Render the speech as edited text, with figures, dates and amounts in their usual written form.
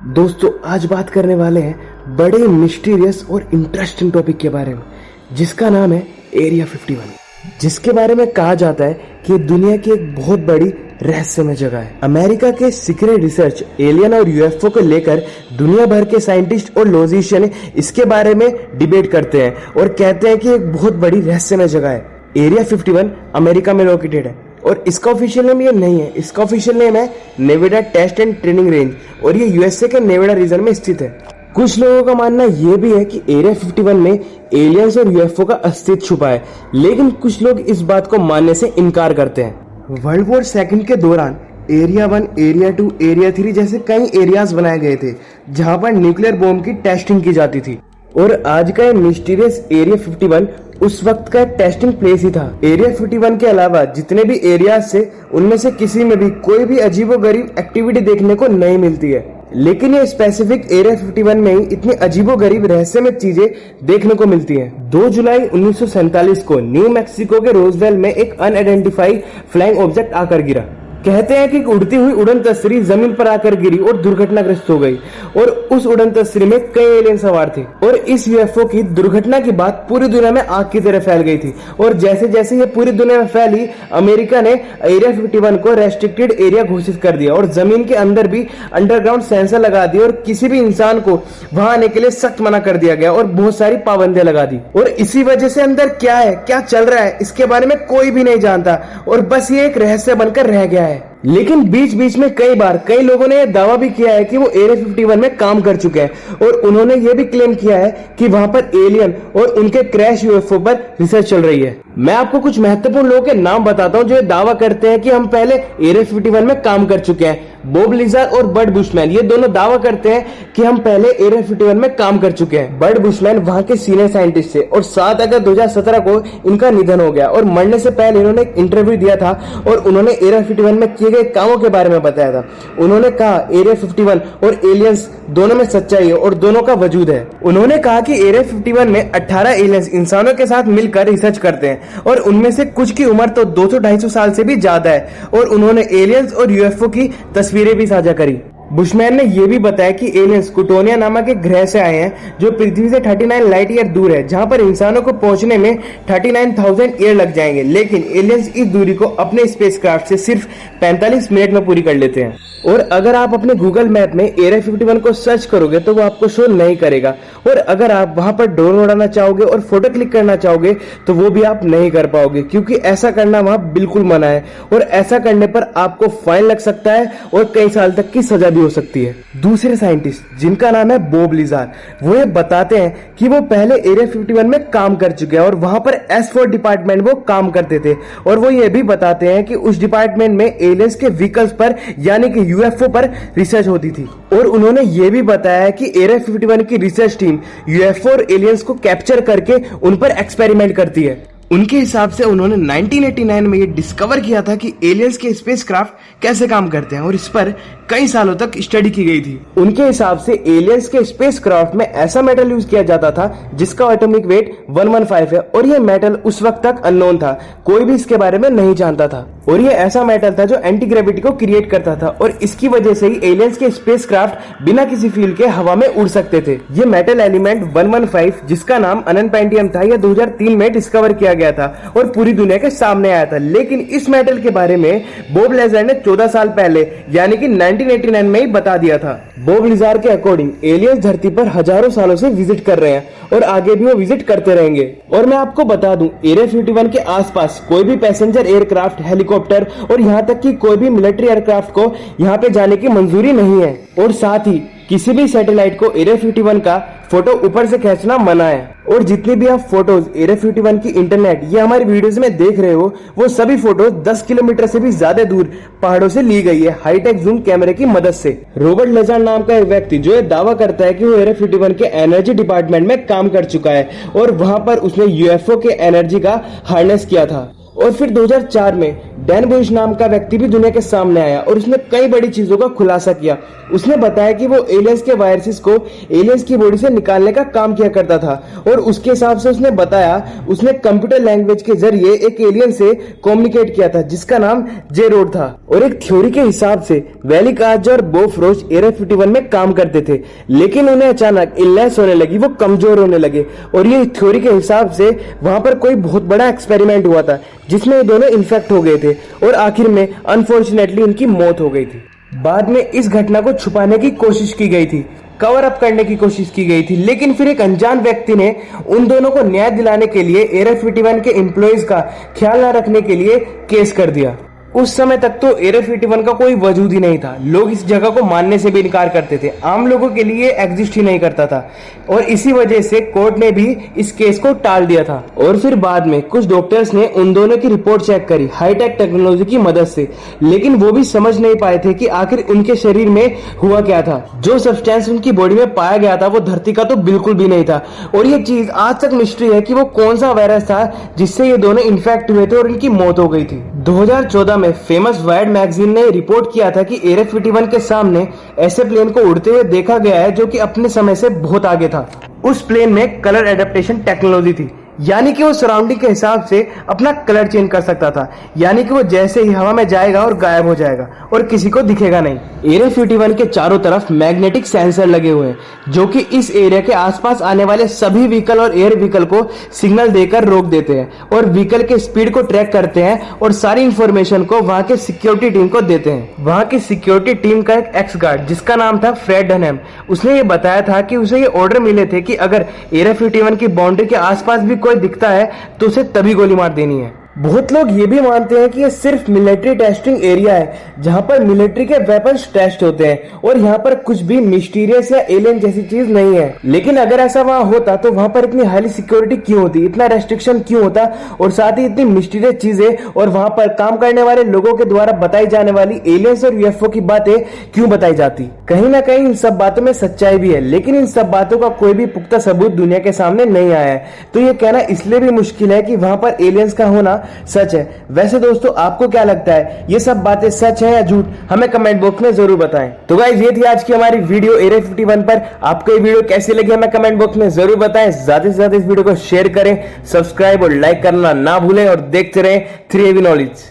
दोस्तों आज बात करने वाले हैं बड़े मिस्टीरियस और इंटरेस्टिंग टॉपिक के बारे में जिसका नाम है एरिया 51, जिसके बारे में कहा जाता है कि दुनिया की एक बहुत बड़ी रहस्यमय जगह है। अमेरिका के सीक्रेट रिसर्च एलियन और यूएफओ को लेकर दुनिया भर के साइंटिस्ट और लॉजिशियन इसके बारे में डिबेट करते हैं और कहते हैं कि एक बहुत बड़ी रहस्यमय जगह है। एरिया 51 अमेरिका में लोकेटेड है और इसका ऑफिशियल नेम ये नहीं है, इसका ऑफिशियल नेम है Nevada test and training range और ये यूएसए के नेवाडा रीजन में स्थित है। कुछ लोगों का मानना ये भी है कि एरिया 51 में एलियंस और यूएफओ का अस्तित्व छुपा है, लेकिन कुछ लोग इस बात को मानने से इनकार करते हैं। वर्ल्ड वॉर सेकंड के दौरान एरिया 1, एरिया 2, एरिया 3 जैसे कई एरियाज बनाए गए थे जहां पर न्यूक्लियर बॉम्ब की टेस्टिंग की जाती थी और आज का ये मिस्टीरियस एरिया 51 उस वक्त का टेस्टिंग प्लेस ही था। एरिया 51 के अलावा जितने भी एरियाज से उनमें से किसी में भी कोई भी अजीबोगरीब एक्टिविटी देखने को नहीं मिलती है, लेकिन ये स्पेसिफिक एरिया 51 में ही इतनी अजीबोगरीब रहस्यमय चीजें देखने को मिलती हैं। 2 जुलाई 1947 को न्यू मैक्सिको के रोजवेल में एक अनआइडेंटिफाइड फ्लाइंग ऑब्जेक्ट आकर गिरा। कहते हैं कि उड़ती हुई उड़न तस्वीर जमीन पर आकर गिरी और दुर्घटनाग्रस्त हो गई और उस उड़न तस्वीर में कई एलियन सवार थे और इस यूएफओ की दुर्घटना की बात पूरी दुनिया में आग की तरह फैल गई थी और जैसे जैसे ये पूरी दुनिया में फैली, अमेरिका ने एरिया 51 को रेस्ट्रिक्टेड एरिया घोषित कर दिया और जमीन के अंदर भी अंडरग्राउंड सेंसर लगा दिए और किसी भी इंसान को वहां आने के लिए सख्त मना कर दिया गया और बहुत सारी पाबंदियां लगा दी। और इसी वजह से अंदर क्या है, क्या चल रहा है, इसके बारे में कोई भी नहीं जानता और बस ये एक रहस्य बनकर रह गया है। लेकिन बीच बीच में कई बार कई लोगों ने यह दावा भी किया है कि वो एरिया 51 में काम कर चुके हैं और उन्होंने ये भी क्लेम किया है कि वहां पर एलियन और उनके क्रैश यूएफओ पर रिसर्च चल रही है। मैं आपको कुछ महत्वपूर्ण लोगों के नाम बताता हूं जो दावा करते हैं कि हम पहले एरिया 51 में काम कर चुके हैं। बॉब लिजार्ड और बर्ड बुशमैन ये दोनों दावा करते हैं कि हम पहले एरिया 51 में काम कर चुके हैं। बर्ड बुशमैन वहां के सीनियर साइंटिस्ट थे और 7 अगस्त 2017 को इनका निधन हो गया और मरने से पहले इन्होंने एक इंटरव्यू दिया था और उन्होंने एरिया 51 में किए गए कामों के बारे में बताया था। उन्होंने कहा एरिया 51 और एलियंस दोनों में सच्चाई है और दोनों का वजूद है। उन्होंने कहा कि एरिया 51 में 18 एलियंस इंसानों के साथ मिलकर रिसर्च करते हैं और उनमें से कुछ की उम्र तो 200-250 साल से भी ज्यादा है और उन्होंने एलियंस और यूएफओ की तस्वीरें भी साझा करी। बुशमैन ने यह भी बताया कि एलियंस कुटोनिया नामक एक ग्रह से आए हैं जो पृथ्वी से 39 लाइट ईयर दूर है, जहां पर इंसानों को पहुंचने में 39,000 ईयर लग जाएंगे, लेकिन एलियंस इस दूरी को अपने स्पेसक्राफ्ट से सिर्फ 45 मिनट में पूरी कर लेते हैं। और अगर आप अपने गूगल मैप में एरिया 51 को सर्च करोगे तो वो आपको शो नहीं करेगा और अगर आप वहां पर ड्रोन उड़ाना चाहोगे और फोटो क्लिक करना चाहोगे तो वो भी आप नहीं कर पाओगे, क्योंकि ऐसा करना वहां बिल्कुल मना है और ऐसा करने पर आपको फाइन लग सकता है और कई साल तक की सजा भी हो सकती है। दूसरे साइंटिस्ट जिनका नाम है बॉब लिजार्ड, वो ये बताते हैं कि वो पहले एरिया 51 में काम कर चुके हैं और वहां पर S4 डिपार्टमेंट वो काम करते थे और वो ये भी बताते हैं कि उस डिपार्टमेंट में एलियंस के व्हीकल्स पर यानी कि यूएफओ पर रिसर्च होती थी। और उन्होंने ये भी बताया कि एरिया 51 की रिसर्च टीम यूएफओ और एलियंस को कैप्चर करके उन पर एक्सपेरिमेंट करती है। उनके हिसाब से उन्होंने 1989 में ये डिस्कवर किया था कि एलियंस के स्पेसक्राफ्ट कैसे काम करते हैं और इस पर कई सालों तक स्टडी की गई थी। उनके हिसाब से एलियंस के स्पेसक्राफ्ट में ऐसा मेटल यूज किया जाता था जिसका एटॉमिक वेट 115 है और ये मेटल उस वक्त तक अननोन था, कोई भी इसके बारे में नहीं जानता था और ये ऐसा मेटल था जो एंटी ग्रेविटी को क्रिएट करता था और इसकी वजह से ही एलियंस के स्पेसक्राफ्ट बिना किसी फ्यूल के हवा में उड़ सकते थे। ये मेटल एलिमेंट 115 जिसका नाम अननपेंटियम था, यह 2003 में डिस्कवर किया गया था और पूरी दुनिया के सामने आया था, लेकिन इस मेटल के बारे में बॉब लिजार्ड ने 14 साल पहले यानी कि 1989 में ही बता दिया था। बॉब लिजार्ड के अकॉर्डिंग एलियंस धरती पर हजारों सालों से विजिट कर रहे हैं और आगे भी वो विजिट करते रहेंगे। और मैं आपको बता दूं, एरिया 51 के आसपास कोई भी पैसेंजर एयरक्राफ्ट, हेलीकॉप्टर और यहाँ तक कि कोई भी मिलिट्री एयरक्राफ्ट को यहाँ पे जाने की मंजूरी नहीं है और साथ ही किसी भी सैटेलाइट को एरिया 51 का फोटो ऊपर से खींचना मना है। और जितनी भी आप फोटोज एरिया 51 की इंटरनेट या हमारी वीडियोस में देख रहे हो, वो सभी फोटोज 10 किलोमीटर से भी ज्यादा दूर पहाड़ों से ली गई है हाईटेक जूम कैमरे की मदद से। रॉबर्ट लिजार्ड नाम का एक व्यक्ति जो ये दावा करता है कि वो एरिया 51 के एनर्जी डिपार्टमेंट में काम कर चुका है और वहां पर उसने यूएफओ के एनर्जी का हार्नेस किया था। और फिर 2004 में डैन बुश नाम का व्यक्ति भी दुनिया के सामने आया और उसने कई बड़ी चीजों का खुलासा किया। उसने बताया कि वो एलियंस के वायरसेस को एलियंस की बॉडी से निकालने का काम किया करता था और उसके हिसाब से उसने बताया उसने कंप्यूटर लैंग्वेज के जरिए एक एलियन से कम्युनिकेट किया था जिसका नाम जे रोड था। और एक थ्योरी के हिसाब से वेलिक आज और बोफरोज एरिया 51 में काम करते थे, लेकिन उन्हें अचानक इलनेस होने लगी, वो कमजोर होने लगे और ये थ्योरी के हिसाब से वहां पर कोई बहुत बड़ा एक्सपेरिमेंट हुआ था जिसमें ये दोनों इन्फेक्ट हो गए थे और आखिर में अनफॉर्चुनेटली उनकी मौत हो गई थी। बाद में इस घटना को छुपाने की कोशिश की गई थी, कवर अप करने की कोशिश की गई थी, लेकिन फिर एक अनजान व्यक्ति ने उन दोनों को न्याय दिलाने के लिए एरिया 51 के एम्प्लॉइज का ख्याल न रखने के लिए केस कर दिया। उस समय तक तो एरिया 51 का कोई वजूद ही नहीं था, लोग इस जगह को मानने से भी इनकार करते थे, आम लोगों के लिए एग्जिस्ट ही नहीं करता था और इसी वजह से कोर्ट ने भी इस केस को टाल दिया था। और फिर बाद में कुछ डॉक्टर्स ने उन दोनों की रिपोर्ट चेक करी हाईटेक टेक्नोलॉजी की मदद से, लेकिन वो भी समझ नहीं पाए थे कि आखिर उनके शरीर में हुआ क्या था। जो सब्सटेंस उनकी बॉडी में पाया गया था वो धरती का तो बिल्कुल भी नहीं था और ये चीज आज तक मिस्ट्री है कि वो कौन सा वायरस था जिससे ये दोनों इन्फेक्ट हुए थे और इनकी मौत हो गई थी। 2014 में फेमस वायर्ड मैगजीन ने रिपोर्ट किया था कि एरिया 51 के सामने ऐसे प्लेन को उड़ते हुए देखा गया है जो कि अपने समय से बहुत आगे था। उस प्लेन में कलर एडेप्टेशन टेक्नोलॉजी थी, यानी कि वो सराउंडिंग के हिसाब से अपना कलर चेंज कर सकता था, यानी कि वो जैसे ही हवा में जाएगा और गायब हो जाएगा और किसी को दिखेगा नहीं। एरिया 51 के चारों तरफ मैग्नेटिक सेंसर लगे हुए हैं जो कि इस एरिया के आसपास आने वाले सभी व्हीकल और एयर व्हीकल को सिग्नल देकर रोक देते हैं और व्हीकल के स्पीड को ट्रैक करते हैं और सारी इंफॉर्मेशन को वहां के सिक्योरिटी टीम को देते हैं। वहां की सिक्योरिटी टीम का एक एक्स गार्ड जिसका नाम था फ्रेड डनहैम, उसने ये बताया था कि उसे ये ऑर्डर मिले थे कि अगर एरिया 51 की बाउंड्री के आसपास भी कोई दिखता है तो उसे तभी गोली मार देनी है। बहुत लोग ये भी मानते हैं कि ये सिर्फ मिलिट्री टेस्टिंग एरिया है जहां पर मिलिट्री के वेपन्स टेस्ट होते हैं और यहाँ पर कुछ भी मिस्टीरियस या एलियन जैसी चीज नहीं है। लेकिन अगर ऐसा वहां होता तो वहां पर इतनी हाई सिक्योरिटी क्यों होती, इतना रेस्ट्रिक्शन क्यों होता और साथ ही इतनी मिस्टीरियस चीजें और वहां पर काम करने वाले लोगों के द्वारा बताई जाने वाली एलियंस और यूएफओ की बातें क्यों बताई जाती। कहीं ना कहीं इन सब बातों में सच्चाई भी है, लेकिन इन सब बातों का कोई भी पुख्ता सबूत दुनिया के सामने नहीं आया है, तो ये कहना इसलिए भी मुश्किल है कि वहां पर एलियंस का होना सच है। वैसे दोस्तों आपको क्या लगता है, ये सब बातें सच है या झूठ, हमें कमेंट बॉक्स में जरूर बताएं। तो गाइस ये थी आज की हमारी वीडियो एरिया 51 पर। आपको ये वीडियो कैसी लगी हमें कमेंट बॉक्स में जरूर बताएं। ज्यादा से ज्यादा इस वीडियो को शेयर करें, सब्सक्राइब और लाइक करना ना भूलें और देखते रहें 3AV नॉलेज।